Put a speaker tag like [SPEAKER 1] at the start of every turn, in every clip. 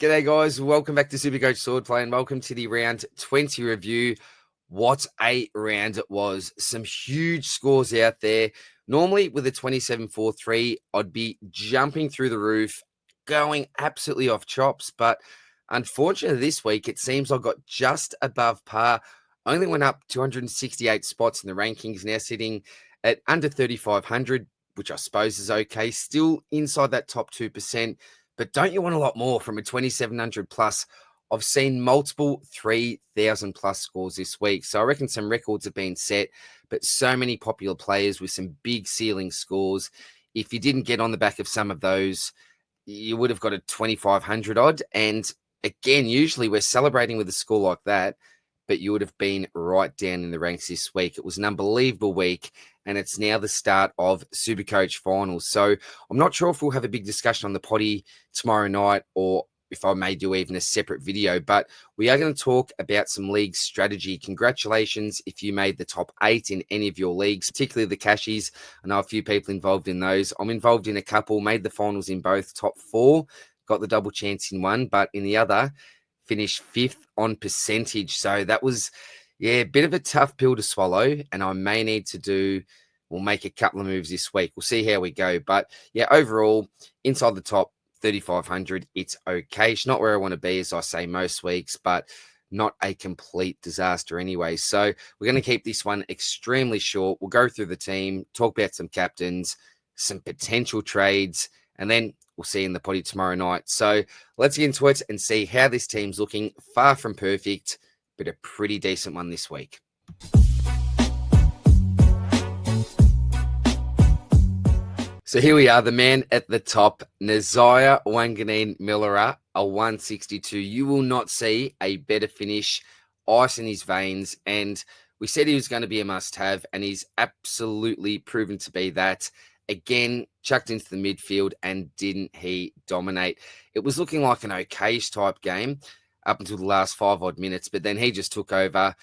[SPEAKER 1] G'day, guys. Welcome back to Supercoach Swordplay and welcome to the round 20 review. What a round it was. Some huge scores out there. Normally, with a 27-4-3, I'd be jumping through the roof, going absolutely off chops. But unfortunately, this week, it seems I got just above par. Only went up 268 spots in the rankings, now sitting at under 3,500, which I suppose is okay. Still inside that top 2%. But don't you want a lot more from a 2,700 plus? I've seen multiple 3,000 plus scores this week. So I reckon some records have been set, but so many popular players with some big ceiling scores. If you didn't get on the back of some of those, you would have got a 2,500 odd. And again, usually we're celebrating with a score like that, but you would have been right down in the ranks this week. It was an unbelievable week, and it's now the start of Supercoach finals. So I'm not sure if we'll have a big discussion on the potty tomorrow night or if I may do even a separate video, but we are going to talk about some league strategy. Congratulations if you made the top 8 in any of your leagues, particularly the cashies. I know a few people involved in those. I'm involved in a couple, made the finals in both, top 4, got the double chance in one, but in the other, finished 5th on percentage. So that was, a bit of a tough pill to swallow. And I may need to we'll make a couple of moves this week. We'll see how we go. But overall, inside the top 3,500, it's okay. It's not where I want to be, as I say most weeks, but not a complete disaster anyway. So we're going to keep this one extremely short. We'll go through the team, talk about some captains, some potential trades, and then we'll see you in the potty tomorrow night. So let's get into it and see how this team's looking. Far from perfect, but a pretty decent one this week. So here we are, the man at the top, Nazaya Wanganeen Millera, a 162. You will not see a better finish, ice in his veins, and we said he was going to be a must-have, and he's absolutely proven to be that. Again, chucked into the midfield, and didn't he dominate? It was looking like an okayish type game up until the last 5 odd minutes, but then he just took over,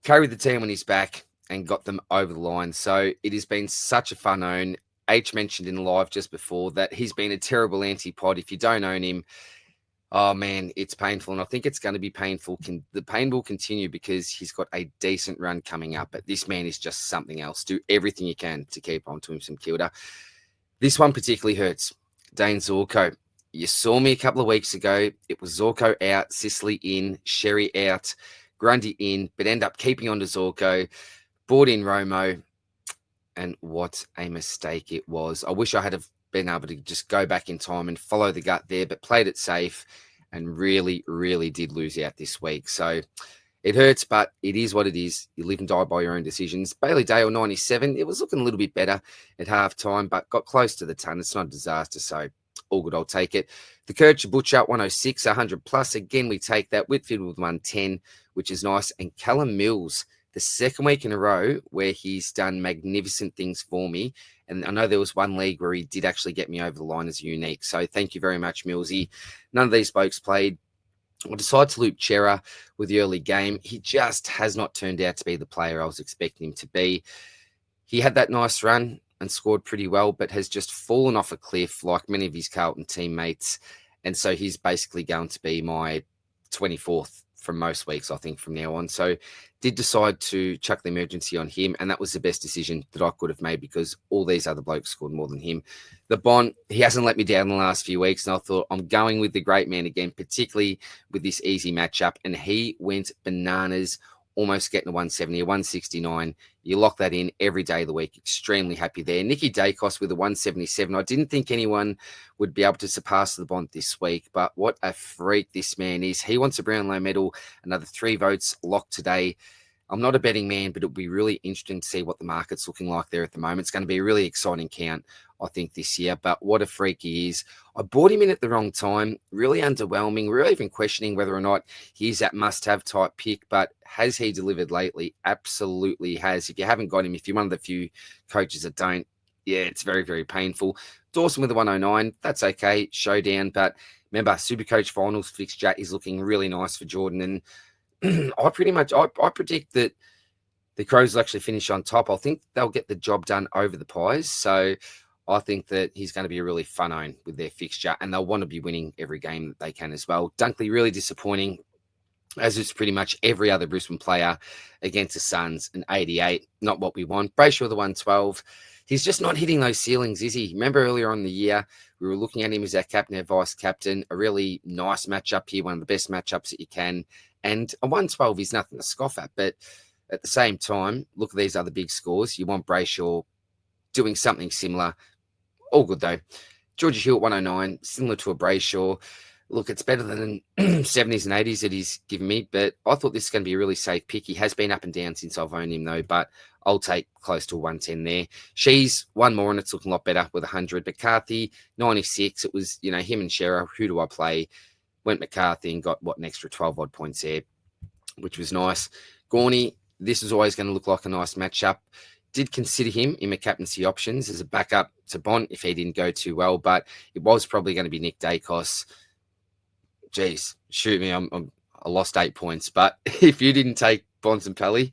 [SPEAKER 1] carried the team on his back, and got them over the line. So it has been such a fun own. H mentioned in live just before that he's been a terrible anti-pod. If you don't own him, oh man, it's painful. And I think it's going to be painful. The pain will continue because he's got a decent run coming up. But this man is just something else. Do everything you can to keep on to him some kilda. This one particularly hurts. Dane Zorko. You saw me a couple of weeks ago. It was Zorko out, Sicily in, Sherry out, Grundy in, but end up keeping on to Zorko. Brought in Romo. And what a mistake it was. I wish I had have been able to just go back in time and follow the gut there, but played it safe and really, really did lose out this week. So it hurts, but it is what it is. You live and die by your own decisions. Bailey Dale, 97. It was looking a little bit better at halftime, but got close to the ton. It's not a disaster, so all good. I'll take it. The Kircher Butcher, 106, 100 plus. Again, we take that. Whitfield with 110, which is nice. And Callum Mills, the second week in a row where he's done magnificent things for me. And I know there was one league where he did actually get me over the line as unique. So thank you very much, Millsy. None of these blokes played. I decided to loop Chera with the early game. He just has not turned out to be the player I was expecting him to be. He had that nice run and scored pretty well, but has just fallen off a cliff like many of his Carlton teammates. And so he's basically going to be my 24th from most weeks, I think, from now on. So did decide to chuck the emergency on him, and that was the best decision that I could have made because all these other blokes scored more than him. The Bond, he hasn't let me down in the last few weeks, and I thought I'm going with the great man again, particularly with this easy matchup, and he went bananas, almost getting a 170, a 169. You lock that in every day of the week. Extremely happy there. Nicky Dacos with a 177. I didn't think anyone would be able to surpass the Bond this week, but what a freak this man is. He wants a Brownlow medal. Another 3 votes locked today. I'm not a betting man, but it'll be really interesting to see what the market's looking like there at the moment. It's going to be a really exciting count, I think, this year. But what a freak he is. I bought him in at the wrong time. Really underwhelming. We're even questioning whether or not he's that must-have type pick. But has he delivered lately? Absolutely has. If you haven't got him, if you're one of the few coaches that don't, it's very, very painful. Dawson with a 109. That's okay. Showdown. But remember, Supercoach finals fixture is looking really nice for Jordan. And I predict that the Crows will actually finish on top. I think they'll get the job done over the Pies. So I think that he's going to be a really fun own with their fixture, and they'll want to be winning every game that they can as well. Dunkley, really disappointing, as is pretty much every other Brisbane player against the Suns. An 88, not what we want. Brayshaw, the 112. He's just not hitting those ceilings, is he? Remember earlier on in the year, we were looking at him as our captain, our vice captain. A really nice matchup here, one of the best matchups that you can. And a 112 is nothing to scoff at. But at the same time, look at these other big scores. You want Brayshaw doing something similar. All good, though. Georgia Hill at 109, similar to a Brayshaw. Look, it's better than 70s and 80s that he's given me, but I thought this is going to be a really safe pick. He has been up and down since I've owned him, though, but I'll take close to 110 there. She's one more, and it's looking a lot better with 100. McCarthy, 96. It was, him and Shearer. Who do I play? Went McCarthy and got, an extra 12-odd points there, which was nice. Gorney, this is always going to look like a nice matchup. Did consider him in my captaincy options as a backup to Bont if he didn't go too well, but it was probably going to be Nick Dacos. Geez, shoot me, I lost 8 points. But if you didn't take Bontempelli,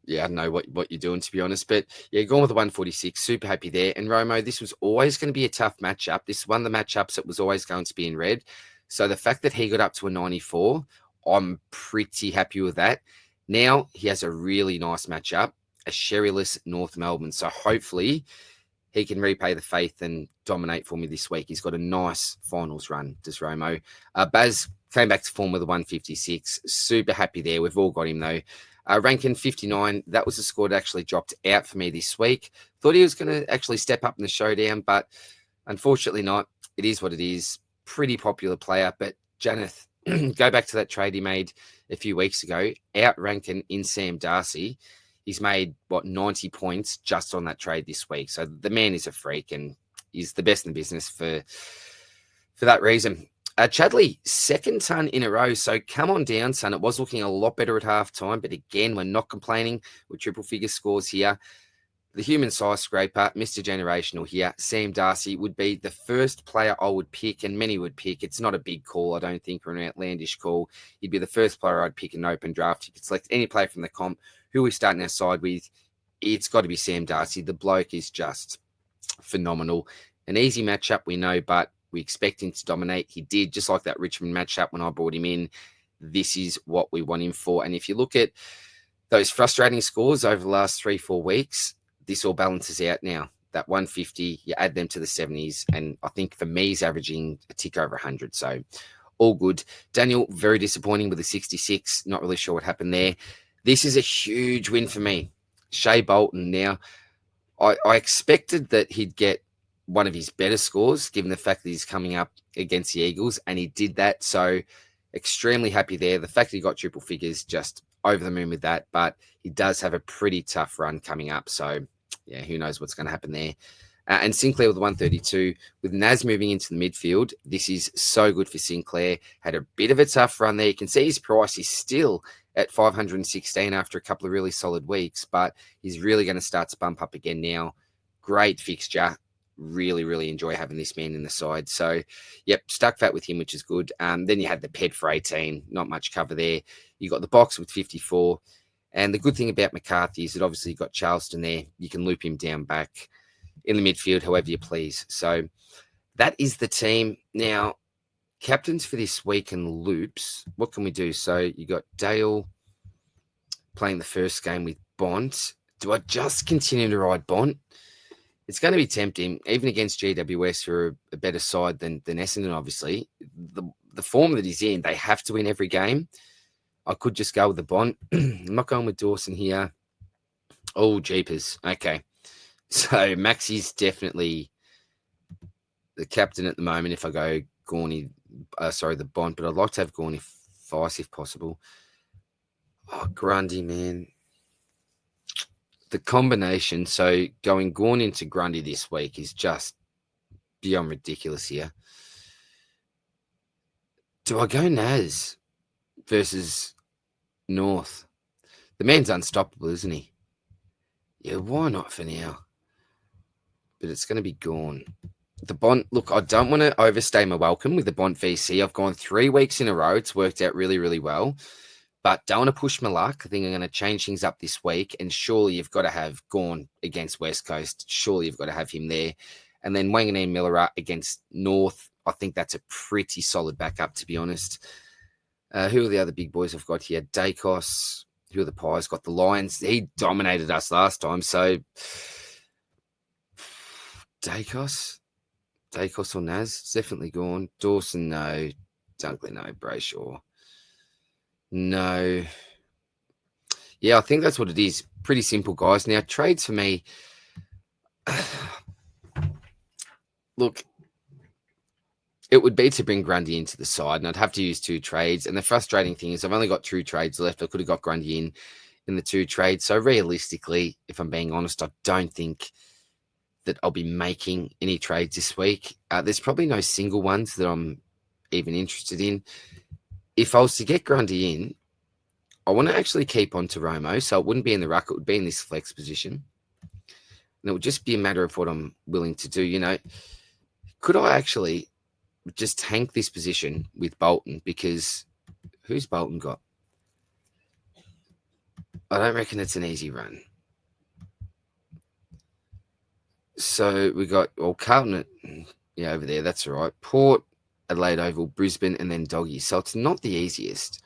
[SPEAKER 1] I don't know what you're doing, to be honest. But going with the 146, super happy there. And Romo, this was always going to be a tough matchup. This is one of the matchups that was always going to be in red. So the fact that he got up to a 94, I'm pretty happy with that. Now he has a really nice matchup, a Sherryless North Melbourne. So hopefully he can repay the faith and dominate for me this week. He's got a nice finals run, does Romo. Baz came back to form with a 156. Super happy there. We've all got him, though. Rankin 59. That was a score that actually dropped out for me this week. Thought he was going to actually step up in the showdown, but unfortunately not. It is what it is. Pretty popular player, but Janath, go back to that trade he made a few weeks ago. Out Rankin in Sam Darcy. He's made, 90 points just on that trade this week. So the man is a freak, and he's the best in the business for that reason. Chadley, second ton in a row. So come on down, son. It was looking a lot better at halftime, but again, we're not complaining with triple figure scores here. The human size scraper, Mr. Generational here, Sam Darcy would be the first player I would pick, and many would pick. It's not a big call, I don't think, or an outlandish call. He'd be the first player I'd pick in an open draft. You could select any player from the comp. Who we're starting our side with, it's got to be Sam Darcy. The bloke is just phenomenal. An easy matchup, we know, but we expect him to dominate. He did, just like that Richmond matchup when I brought him in. This is what we want him for. And if you look at those frustrating scores over the last 3-4 weeks, this all balances out now. That 150, you add them to the 70s, and I think for me, he's averaging a tick over 100. So all good. Daniel, very disappointing with the 66. Not really sure what happened there. This is a huge win for me. Shea Bolton. Now, I expected that he'd get one of his better scores, given the fact that he's coming up against the Eagles, and he did that. So extremely happy there. The fact that he got triple figures, just over the moon with that. But he does have a pretty tough run coming up. So, who knows what's going to happen there. And Sinclair with 132. With NAS moving into the midfield, this is so good for Sinclair. Had a bit of a tough run there. You can see his price is still at 516 after a couple of really solid weeks, but he's really going to start to bump up again now. Great fixture. Really, really enjoy having this man in the side. So, stuck fat with him, which is good. Then you had the Ped for 18. Not much cover there. You got the box with 54. And the good thing about McCarthy is that obviously you've got Charleston there. You can loop him down back in the midfield, however you please. So that is the team. Now, captains for this week and loops, what can we do? So you got Dale playing the first game with Bont. Do I just continue to ride Bont? It's going to be tempting, even against GWS, who are a better side than Essendon, obviously. The form that he's in, they have to win every game. I could just go with the Bont. I'm not going with Dawson here. Oh, jeepers. Okay. So Maxi's definitely the captain at the moment if I go the Bont, but I'd like to have Gorney Vice if possible. Oh, Grundy, man. The combination, so going Gorn into Grundy this week is just beyond ridiculous here. Do I go NAS versus North? The man's unstoppable, isn't he? Yeah, why not for now? But it's going to be Gorn. The Bont, look, I don't want to overstay my welcome with the Bont VC. I've gone 3 weeks in a row. It's worked out really, really well. But don't want to push my luck. I think I'm going to change things up this week. And surely you've got to have Gawn against West Coast. Surely you've got to have him there. And then Wanganeen Miller against North. I think that's a pretty solid backup, to be honest. Who are the other big boys I've got here? Dacos. Who are the Pies? Got the Lions. He dominated us last time. So Dacos or NAS. It's definitely Gawn. Dawson, no. Dunkley, no. Brayshaw. No. Yeah, I think that's what it is. Pretty simple, guys. Now, trades for me. Look, it would be to bring Grundy into the side, and I'd have to use 2 trades. And the frustrating thing is I've only got 2 trades left. I could have got Grundy in the 2 trades. So realistically, if I'm being honest, I don't think that I'll be making any trades this week. There's probably no single ones that I'm even interested in. If I was to get Grundy in, I want to actually keep on to Romo, so it wouldn't be in the ruck. It would be in this flex position. And it would just be a matter of what I'm willing to do. You know, could I actually just tank this position with Bolton? Because who's Bolton got? I don't reckon it's an easy run. So we got, Carlton, over there. That's all right. Port, Adelaide Oval, Brisbane, and then Doggy. So it's not the easiest.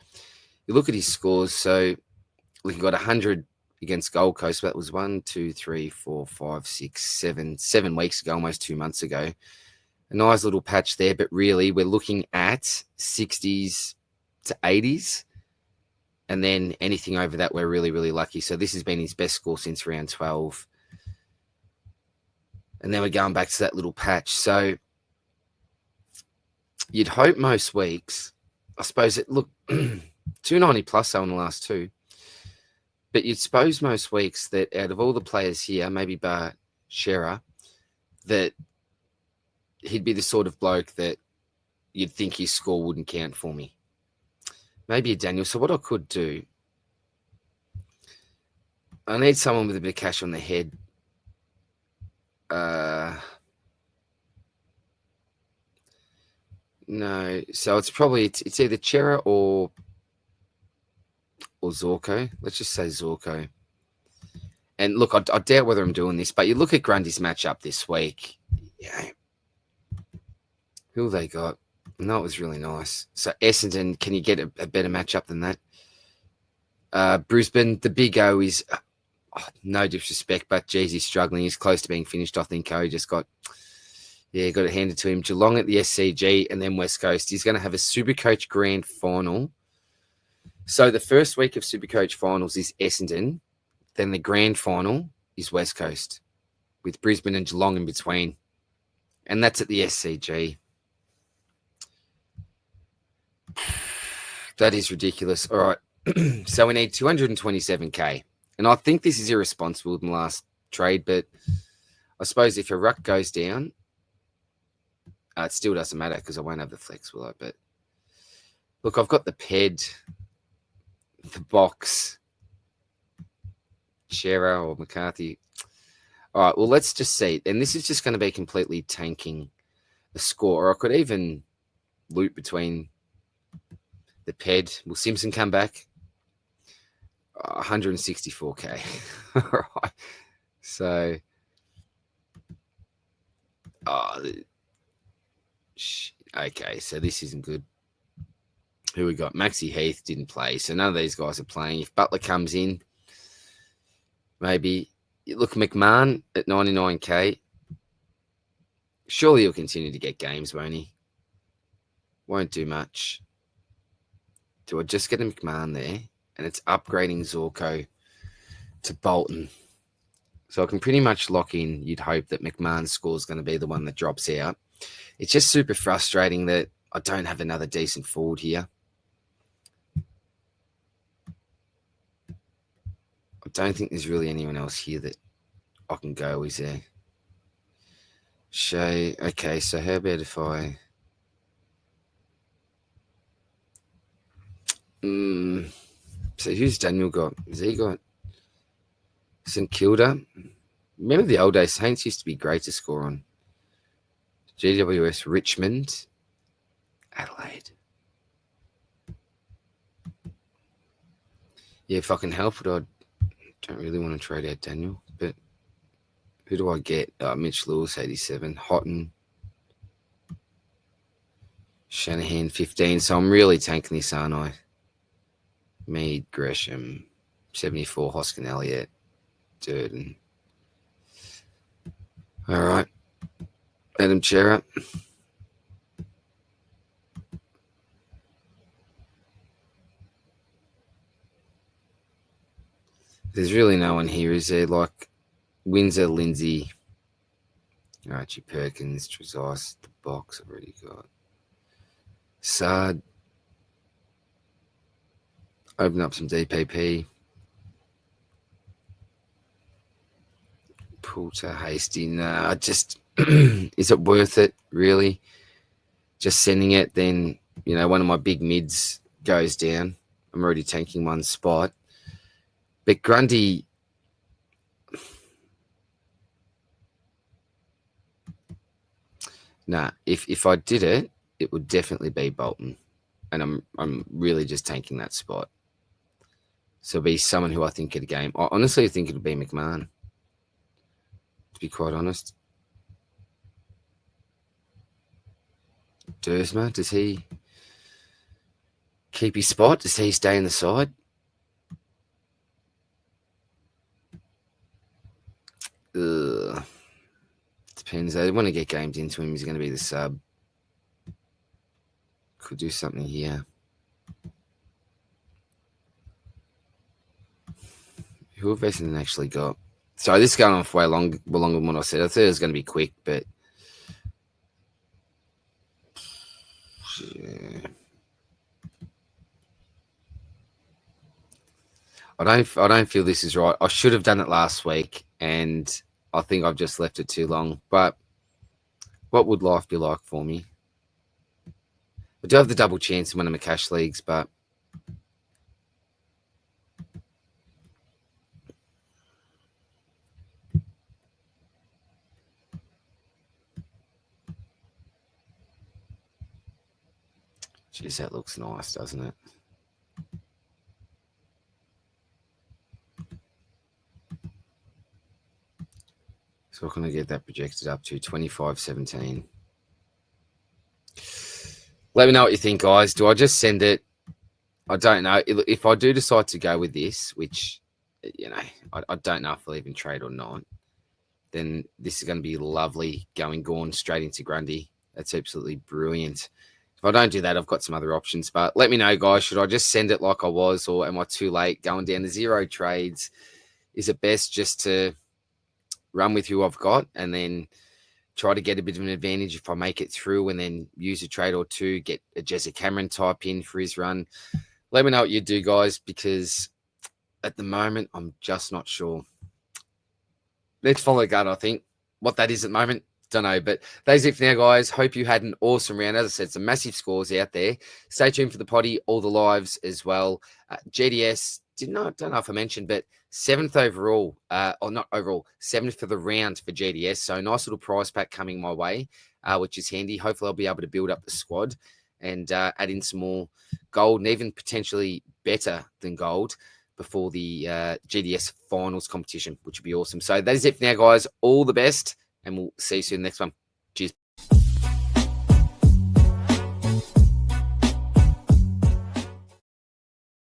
[SPEAKER 1] You look at his scores. So we got 100 against Gold Coast. That was 7 weeks ago, almost 2 months ago. A nice little patch there, but really we're looking at 60s to 80s. And then anything over that, we're really, really lucky. So this has been his best score since round 12. And then we're going back to that little patch. So you'd hope most weeks, I suppose, 290 plus on the last 2. But you'd suppose most weeks that out of all the players here, maybe bar Shearer, that he'd be the sort of bloke that you'd think his score wouldn't count for me. Maybe a Daniel. So what I could do, I need someone with a bit of cash on the head. No. So it's either Chera or Zorko. Let's just say Zorko. And look, I doubt whether I'm doing this, but you look at Grundy's matchup this week. Yeah. Who have they got? No, it was really nice. So Essendon, can you get a better matchup than that? Brisbane, the big O is, no disrespect, but geez, he's struggling. He's close to being finished. I think he just got it handed to him. Geelong at the SCG and then West Coast. He's going to have a Supercoach grand final. So the first week of Supercoach finals is Essendon. Then the grand final is West Coast with Brisbane and Geelong in between. And that's at the SCG. That is ridiculous. All right. So we need 227K. And I think this is irresponsible in the last trade, but I suppose if a ruck goes down, it still doesn't matter because I won't have the flex, will I? But look, I've got the PED, the box, Shearer or McCarthy. All right, well, let's just see. And this is just going to be completely tanking a score. Or I could even loop between the PED. Will Simpson come back? 164K. All right. So, okay. So this isn't good. Who we got? Maxi Heath didn't play. So none of these guys are playing. If Butler comes in, maybe. Look, McMahon at 99K. Surely he'll continue to get games, won't he? Won't do much. Do I just get a McMahon there? And it's upgrading Zorko to Bolton. So I can pretty much lock in. You'd hope that McMahon's score is going to be the one that drops out. It's just super frustrating that I don't have another decent forward here. I don't think there's really anyone else here that I can go, is there? Shay. Okay, so how about if I... So who's Daniel got? Has he got St Kilda? Remember the old days, Saints used to be great to score on. GWS, Richmond, Adelaide. Yeah, if I can help it, I don't really want to trade out Daniel. But who do I get? Mitch Lewis, 87. Houghton. Shanahan, 15. So I'm really tanking this, aren't I? Mead, Gresham, 74. Hoskin, Elliott, Durden. All right. Adam Chera. There's really no one here, is there? Like Windsor, Lindsay, Archie Perkins, Trezise, the box I've already got. Sard. Open up some DPP. Poulter, Hasty. Nah, just is it worth it, really? Just sending it, then, one of my big mids goes down. I'm already tanking one spot. But Grundy, nah, if I did it, it would definitely be Bolton. And I'm really just tanking that spot. So it'll be someone who I think at a game. I honestly think it'll be McMahon, to be quite honest. Dersma, does he keep his spot? Does he stay in the side? Depends. They want to get games into him. He's going to be the sub. Could do something here. Who have Essendon actually got? Sorry, this is going on for way longer than what I said. I thought it was going to be quick, but yeah. I don't feel this is right. I should have done it last week, and I think I've just left it too long. But what would life be like for me? I do have the double chance in one of my cash leagues, but geez, that looks nice, doesn't it? So we're going to get that projected up to 25.17. Let me know what you think, guys. Do I just send it? I don't know. If I do decide to go with this, which, I don't know if I'll even trade or not, then this is going to be lovely going straight into Grundy. That's absolutely brilliant. If I don't do that, I've got some other options. But let me know, guys. Should I just send it like I was, or am I too late going down to 0 trades? Is it best just to run with who I've got and then try to get a bit of an advantage if I make it through, and then use a trade or two, get a Jesse Cameron type in for his run? Let me know what you do, guys, because at the moment, I'm just not sure. Let's follow gut, I think. What that is at the moment, don't know. But that's it for now, guys. Hope you had an awesome round. As I said, some massive scores out there. Stay tuned for the potty, all the lives as well. GDS, don't know if I mentioned, but 7th overall, or not overall, 7th for the round for GDS. So nice little prize pack coming my way, which is handy. Hopefully I'll be able to build up the squad and add in some more gold, and even potentially better than gold before the GDS finals competition, which would be awesome. So that is it for now, guys. All the best, and we'll see you soon next one.